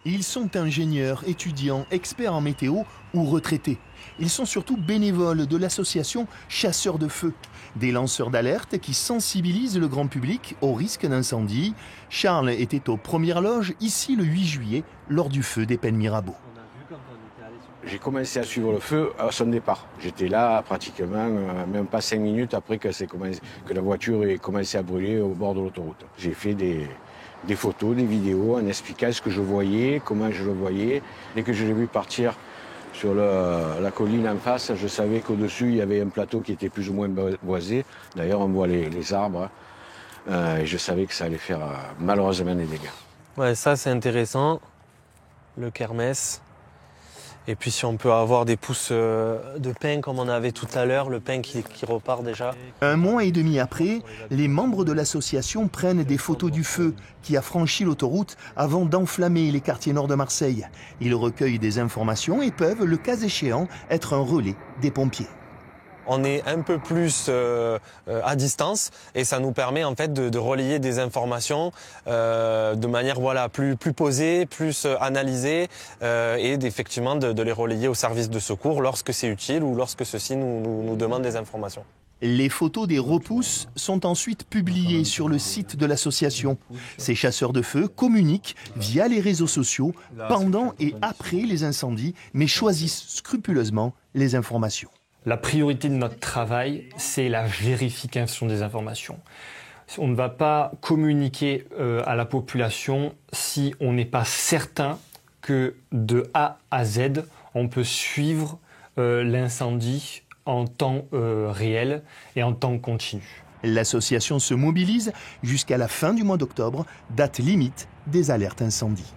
Ils sont ingénieurs, étudiants, experts en météo ou retraités. Ils sont surtout bénévoles de l'association Chasseurs de Feu, des lanceurs d'alerte qui sensibilisent le grand public au risque d'incendie. Charles était aux premières loges ici le 8 juillet lors du feu des Pennes Mirabeau. J'ai commencé à suivre le feu à son départ. J'étais là pratiquement, même pas 5 minutes après que la voiture ait commencé à brûler au bord de l'autoroute. J'ai fait des photos, des vidéos en expliquant ce que je voyais, comment je le voyais. Dès que je l'ai vu partir sur la colline en face, je savais qu'au-dessus, il y avait un plateau qui était plus ou moins boisé. D'ailleurs, on voit les arbres. Et je savais que ça allait faire malheureusement des dégâts. Ouais, ça c'est intéressant, le kermesse. Et puis si on peut avoir des pousses de pin comme on avait tout à l'heure, le pin qui repart déjà. Un mois et demi après, les membres de l'association prennent des photos du feu qui a franchi l'autoroute avant d'enflammer les quartiers nord de Marseille. Ils recueillent des informations et peuvent, le cas échéant, être un relais des pompiers. On est un peu plus à distance et ça nous permet en fait de relayer des informations de manière plus posée, plus analysée et effectivement de les relayer au service de secours lorsque c'est utile ou lorsque ceux-ci nous demandent des informations. Les photos des repousses sont ensuite publiées sur le site de l'association. Ces chasseurs de feu communiquent via les réseaux sociaux pendant et après les incendies, mais choisissent scrupuleusement les informations. La priorité de notre travail, c'est la vérification des informations. On ne va pas communiquer à la population si on n'est pas certain que de A à Z, on peut suivre l'incendie en temps réel et en temps continu. L'association se mobilise jusqu'à la fin du mois d'octobre, date limite des alertes incendies.